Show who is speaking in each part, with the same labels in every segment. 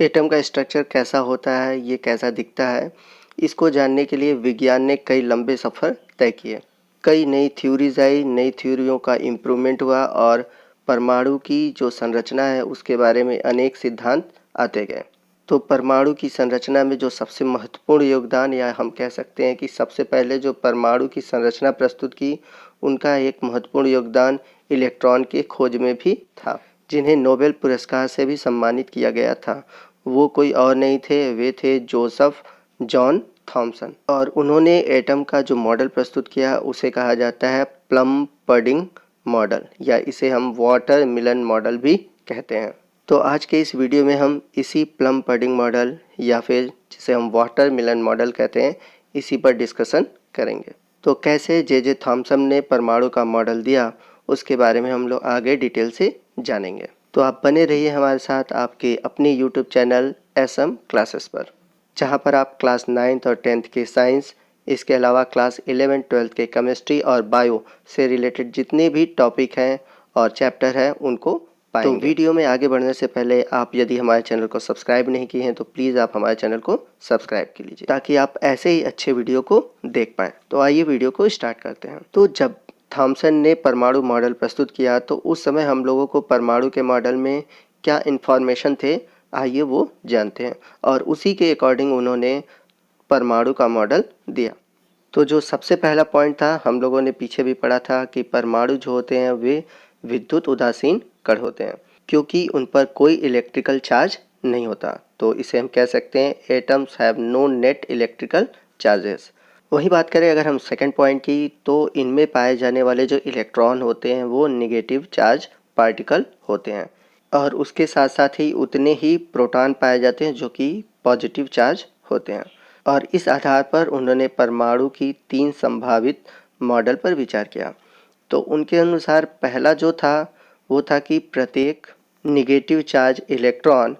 Speaker 1: Atom का structure कैसा होता है, ये कैसा दिखता है, इसको जानने के लिए विज्ञान ने कई लंबे सफ़र तय किए। कई नई थ्योरीज आई, नई थ्योरियों का इम्प्रूवमेंट हुआ और परमाणु की जो संरचना है उसके बारे में अनेक सिद्धांत आते गए। तो परमाणु की संरचना में जो सबसे महत्वपूर्ण योगदान, या हम कह सकते हैं कि सबसे पहले जो परमाणु की संरचना प्रस्तुत की, उनका एक महत्वपूर्ण योगदान इलेक्ट्रॉन के खोज में भी था, जिन्हें नोबेल पुरस्कार से भी सम्मानित किया गया था। वो कोई और नहीं थे, वे थे जोसेफ जॉन थॉमसन। और उन्होंने एटम का जो मॉडल प्रस्तुत किया उसे कहा जाता है प्लम पडिंग मॉडल, या इसे हम वाटर मिलन मॉडल भी कहते हैं। तो आज के इस वीडियो में हम इसी प्लम पडिंग मॉडल, या फिर जिसे हम वाटर मिलन मॉडल कहते हैं, इसी पर डिस्कशन करेंगे। तो कैसे जे थॉमसन ने परमाणु का मॉडल दिया, उसके बारे में हम लोग आगे डिटेल से जानेंगे। तो आप बने रहिए हमारे साथ आपके अपने यूट्यूब चैनल SM क्लासेस पर, जहां पर आप क्लास 9th और 10th के साइंस, इसके अलावा क्लास 11th 12th के केमिस्ट्री और बायो से रिलेटेड जितने भी टॉपिक हैं और चैप्टर हैं उनको पाएंगे। तो वीडियो में आगे बढ़ने से पहले आप यदि हमारे चैनल को सब्सक्राइब नहीं किए हैं तो प्लीज़ आप हमारे चैनल को सब्सक्राइब कर लीजिए, ताकि आप ऐसे ही अच्छे वीडियो को देख पाएँ। तो आइए वीडियो को स्टार्ट करते हैं। तो जब थॉमसन ने परमाणु मॉडल प्रस्तुत किया तो उस समय हम लोगों को परमाणु के मॉडल में क्या इन्फॉर्मेशन थे, आइए वो जानते हैं। और उसी के अकॉर्डिंग उन्होंने परमाणु का मॉडल दिया। तो जो सबसे पहला पॉइंट था, हम लोगों ने पीछे भी पढ़ा था कि परमाणु जो होते हैं वे विद्युत उदासीन कण होते हैं, क्योंकि उन पर कोई इलेक्ट्रिकल चार्ज नहीं होता। तो इसे हम कह सकते हैं atoms have no net electrical charges. वही बात करें अगर हम सेकंड पॉइंट की, तो इनमें पाए जाने वाले जो इलेक्ट्रॉन होते हैं वो नेगेटिव चार्ज पार्टिकल होते हैं, और उसके साथ साथ ही उतने ही प्रोटॉन पाए जाते हैं जो कि पॉजिटिव चार्ज होते हैं। और इस आधार पर उन्होंने परमाणु की 3 संभावित मॉडल पर विचार किया। तो उनके अनुसार पहला जो था वो था कि प्रत्येक negative charge electron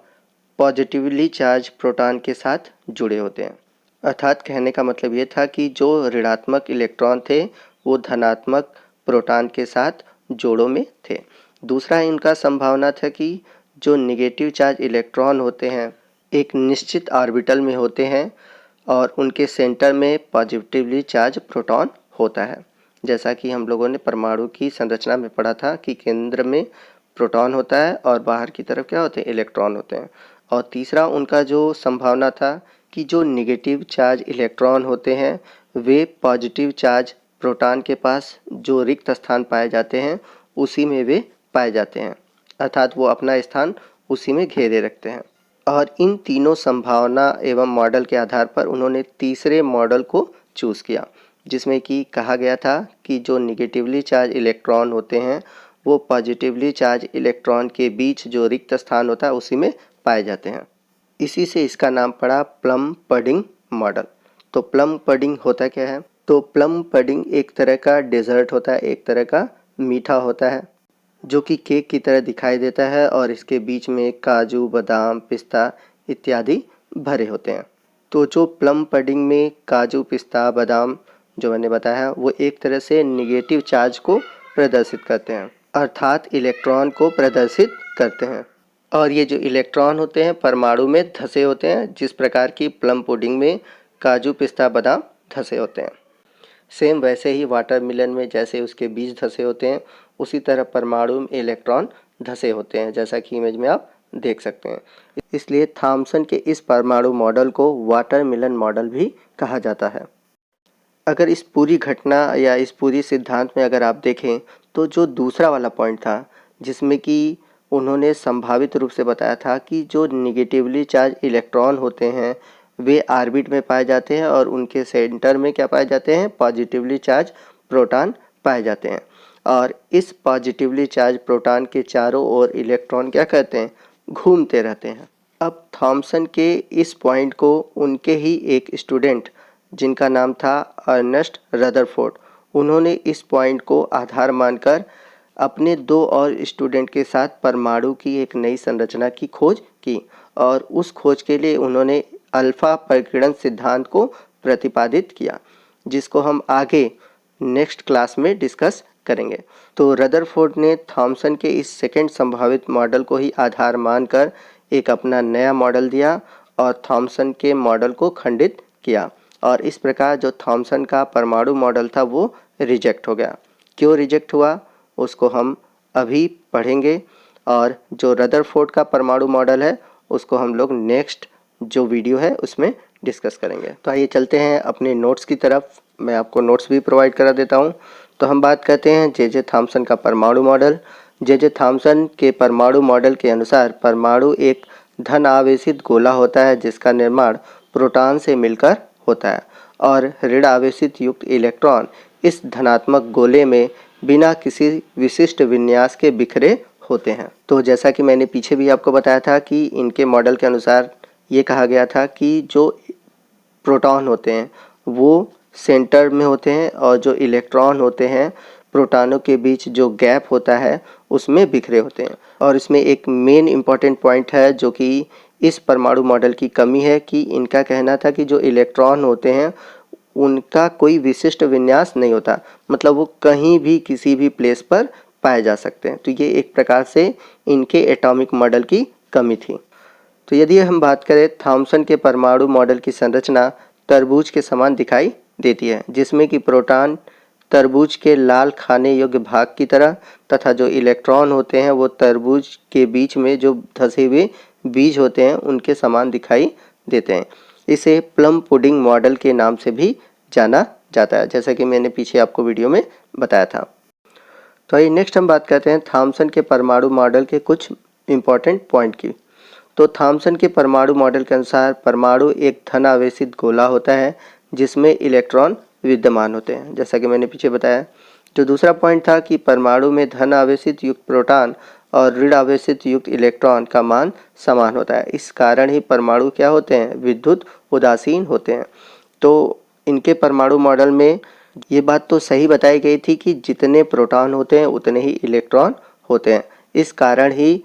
Speaker 1: positively charge proton के साथ जुड़े होते हैं। अर्थात कहने का मतलब ये था कि जो ऋणात्मक इलेक्ट्रॉन थे वो धनात्मक प्रोटॉन के साथ जोड़ों में थे। दूसरा इनका संभावना था कि जो निगेटिव चार्ज इलेक्ट्रॉन होते हैं एक निश्चित ऑर्बिटल में होते हैं और उनके सेंटर में पॉजिटिवली चार्ज प्रोटॉन होता है। जैसा कि हम लोगों ने परमाणु की संरचना में पढ़ा था कि केंद्र में प्रोटॉन होता है और बाहर की तरफ क्या होते हैं, इलेक्ट्रॉन होते हैं। और तीसरा उनका जो संभावना था कि जो निगेटिव चार्ज इलेक्ट्रॉन होते हैं वे पॉजिटिव चार्ज प्रोटॉन के पास जो रिक्त स्थान पाए जाते हैं उसी में वे पाए जाते हैं, अर्थात वो अपना स्थान उसी में घेरे रखते हैं। और इन तीनों संभावना एवं मॉडल के आधार पर उन्होंने तीसरे मॉडल को चूज़ किया, जिसमें कि कहा गया था कि जो निगेटिवली चार्ज इलेक्ट्रॉन होते हैं वो पॉजिटिवली चार्ज इलेक्ट्रॉन के बीच जो रिक्त स्थान होता है उसी में पाए जाते हैं। इसी से इसका नाम पड़ा प्लम पडिंग मॉडल। तो प्लम पडिंग होता क्या है? तो प्लम पडिंग एक तरह का डेजर्ट होता है, एक तरह का मीठा होता है जो कि केक की तरह दिखाई देता है, और इसके बीच में काजू, बादाम, पिस्ता इत्यादि भरे होते हैं। तो जो प्लम पडिंग में काजू, पिस्ता, बादाम जो मैंने बताया वो एक तरह से निगेटिव चार्ज को प्रदर्शित करते हैं, अर्थात इलेक्ट्रॉन को प्रदर्शित करते हैं। और ये जो इलेक्ट्रॉन होते हैं परमाणु में धंसे होते हैं, जिस प्रकार की प्लम पुडिंग में काजू, पिस्ता, बादाम धंसे होते हैं। सेम वैसे ही वाटरमेलन में जैसे उसके बीज धंसे होते हैं, उसी तरह परमाणु में इलेक्ट्रॉन धंसे होते हैं, जैसा कि इमेज में आप देख सकते हैं। इसलिए थॉमसन के इस परमाणु मॉडल को वाटरमेलन मॉडल भी कहा जाता है। अगर इस पूरी घटना या इस पूरी सिद्धांत में अगर आप देखें तो जो दूसरा वाला पॉइंट था, जिसमें कि उन्होंने संभावित रूप से बताया था कि जो निगेटिवली चार्ज इलेक्ट्रॉन होते हैं वे ऑर्बिट में पाए जाते हैं और उनके सेंटर में क्या पाए जाते हैं, पॉजिटिवली चार्ज प्रोटॉन पाए जाते हैं। और इस पॉजिटिवली चार्ज प्रोटॉन के चारों ओर इलेक्ट्रॉन क्या करते हैं, घूमते रहते हैं। अब थॉमसन के इस पॉइंट को उनके ही एक स्टूडेंट जिनका नाम था अर्नेस्ट रदरफोर्ड, उन्होंने इस पॉइंट को आधार मानकर अपने 2 और स्टूडेंट के साथ परमाणु की एक नई संरचना की खोज की, और उस खोज के लिए उन्होंने अल्फा परिकिरण सिद्धांत को प्रतिपादित किया, जिसको हम आगे नेक्स्ट क्लास में डिस्कस करेंगे। तो रदरफोर्ड ने थॉमसन के इस सेकंड संभावित मॉडल को ही आधार मानकर एक अपना नया मॉडल दिया और थॉमसन के मॉडल को खंडित किया, और इस प्रकार जो थॉमसन का परमाणु मॉडल था वो रिजेक्ट हो गया। क्यों रिजेक्ट हुआ उसको हम अभी पढ़ेंगे, और जो रदरफोर्ड का परमाणु मॉडल है उसको हम लोग नेक्स्ट जो वीडियो है उसमें डिस्कस करेंगे। तो आइए चलते हैं अपने नोट्स की तरफ। मैं आपको नोट्स भी प्रोवाइड करा देता हूं। तो हम बात करते हैं जे थॉमसन का परमाणु मॉडल। जे थॉमसन के परमाणु मॉडल के अनुसार परमाणु एक धन आवेशित गोला होता है जिसका निर्माण प्रोटॉन से मिलकर होता है, और ऋण आवेशित युक्त इलेक्ट्रॉन इस धनात्मक गोले में बिना किसी विशिष्ट विन्यास के बिखरे होते हैं। तो जैसा कि मैंने पीछे भी आपको बताया था कि इनके मॉडल के अनुसार ये कहा गया था कि जो प्रोटॉन होते हैं वो सेंटर में होते हैं, और जो इलेक्ट्रॉन होते हैं प्रोटॉनों के बीच जो गैप होता है उसमें बिखरे होते हैं। और इसमें एक मेन इम्पॉर्टेंट पॉइंट है जो कि इस परमाणु मॉडल की कमी है कि इनका कहना था कि जो इलेक्ट्रॉन होते हैं उनका कोई विशिष्ट विन्यास नहीं होता, मतलब वो कहीं भी किसी भी प्लेस पर पाए जा सकते हैं। तो ये एक प्रकार से इनके एटॉमिक मॉडल की कमी थी। तो यदि हम बात करें थॉमसन के परमाणु मॉडल की संरचना तरबूज के समान दिखाई देती है, जिसमें कि प्रोटॉन तरबूज के लाल खाने योग्य भाग की तरह तथा जो इलेक्ट्रॉन होते हैं वो तरबूज के बीच में जो धंसे हुए बीज होते हैं उनके समान दिखाई देते हैं। इसे प्लम पुडिंग मॉडल के नाम से भी जाना जाता है, जैसा कि मैंने पीछे आपको वीडियो में बताया था। तो आइए नेक्स्ट हम बात करते हैं थॉमसन के परमाणु मॉडल के कुछ इम्पॉर्टेंट पॉइंट की। तो थॉमसन के परमाणु मॉडल के अनुसार परमाणु एक धन आवेशित गोला होता है जिसमें इलेक्ट्रॉन विद्यमान होते हैं, जैसा कि मैंने पीछे बताया। जो दूसरा पॉइंट था कि परमाणु में धन आवेशित युक्त प्रोटॉन और ऋण आवेशित युक्त इलेक्ट्रॉन का मान समान होता है। इस कारण ही परमाणु क्या होते हैं, विद्युत उदासीन होते हैं। तो इनके परमाणु मॉडल में ये बात तो सही बताई गई थी कि जितने प्रोटॉन होते हैं उतने ही इलेक्ट्रॉन होते हैं, इस कारण ही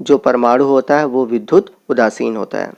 Speaker 1: जो परमाणु होता है वो विद्युत उदासीन होता है।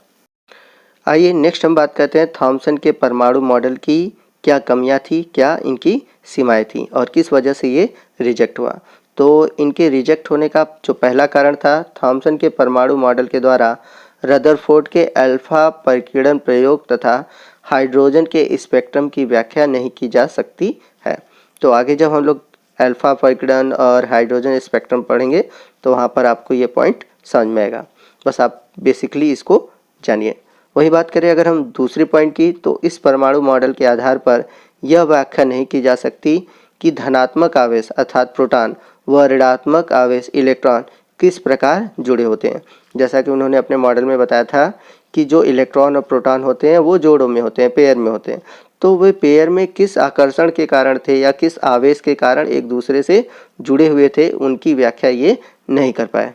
Speaker 1: आइए नेक्स्ट हम बात करते हैं थॉमसन के परमाणु मॉडल की क्या कमियां थी, क्या इनकी सीमाएं थी और किस वजह से ये रिजेक्ट हुआ। तो इनके रिजेक्ट होने का जो पहला कारण था, थॉमसन के परमाणु मॉडल के द्वारा रदरफोर्ड के अल्फा परिकीड़न प्रयोग तथा हाइड्रोजन के स्पेक्ट्रम की व्याख्या नहीं की जा सकती है। तो आगे जब हम लोग अल्फा परिकीड़न और हाइड्रोजन स्पेक्ट्रम पढ़ेंगे तो वहाँ पर आपको ये पॉइंट समझ में आएगा। बस आप बेसिकली इसको जानिए। वही बात करें अगर हम दूसरी पॉइंट की, तो इस परमाणु मॉडल के आधार पर यह व्याख्या नहीं की जा सकती कि धनात्मक आवेश अर्थात प्रोटॉन व ऋणात्मक आवेश इलेक्ट्रॉन किस प्रकार जुड़े होते हैं। जैसा कि उन्होंने अपने मॉडल में बताया था कि जो इलेक्ट्रॉन और प्रोटॉन होते हैं वो जोड़ों में होते हैं, पेयर में होते हैं। तो वे पेयर में किस आकर्षण के कारण थे या किस आवेश के कारण एक दूसरे से जुड़े हुए थे, उनकी व्याख्या ये नहीं कर पाए।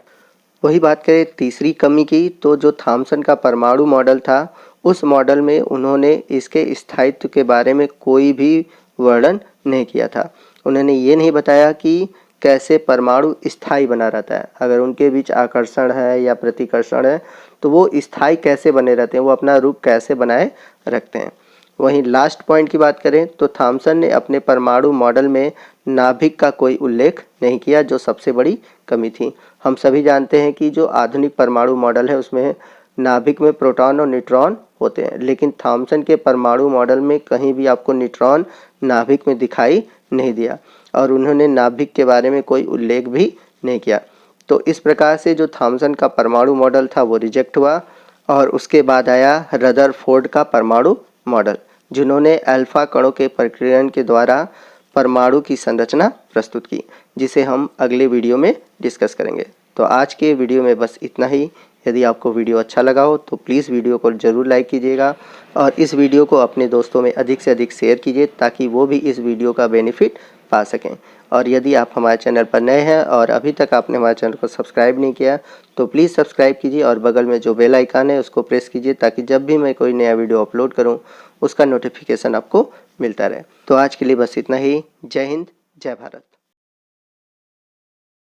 Speaker 1: वही बात करें तीसरी कमी की, तो जो थॉमसन का परमाणु मॉडल था उस मॉडल में उन्होंने इसके स्थायित्व के बारे में कोई भी वर्णन नहीं किया था। उन्होंने ये नहीं बताया कि कैसे परमाणु स्थायी बना रहता है, अगर उनके बीच आकर्षण है या प्रतिकर्षण है तो वो स्थायी कैसे बने रहते हैं, वो अपना रूप कैसे बनाए रखते हैं। वहीं लास्ट पॉइंट की बात करें तो थॉमसन ने अपने परमाणु मॉडल में नाभिक का कोई उल्लेख नहीं किया, जो सबसे बड़ी कमी थी। हम सभी जानते हैं कि जो आधुनिक परमाणु मॉडल है उसमें नाभिक में प्रोटॉन और न्यूट्रॉन होते हैं, लेकिन थॉमसन के परमाणु मॉडल में कहीं भी आपको न्यूट्रॉन नाभिक में दिखाई नहीं दिया और उन्होंने नाभिक के बारे में कोई उल्लेख भी नहीं किया। तो इस प्रकार से जो थॉमसन का परमाणु मॉडल था वो रिजेक्ट हुआ, और उसके बाद आया रदरफोर्ड का परमाणु मॉडल, जिन्होंने अल्फा कणों के प्रकीर्णन के द्वारा परमाणु की संरचना प्रस्तुत की, जिसे हम अगले वीडियो में डिस्कस करेंगे। तो आज के वीडियो में बस इतना ही। यदि आपको वीडियो अच्छा लगा हो तो प्लीज़ वीडियो को ज़रूर लाइक कीजिएगा और इस वीडियो को अपने दोस्तों में अधिक से अधिक शेयर कीजिए ताकि वो भी इस वीडियो का बेनिफिट पा सकें। और यदि आप हमारे चैनल पर नए हैं और अभी तक आपने हमारे चैनल को सब्सक्राइब नहीं किया तो प्लीज़ सब्सक्राइब कीजिए और बगल में जो बेल आइकन है उसको प्रेस कीजिए ताकि जब भी मैं कोई नया वीडियो अपलोड करूँ उसका नोटिफिकेशन आपको मिलता रहे। तो आज के लिए बस इतना ही। जय हिंद, जय भारत।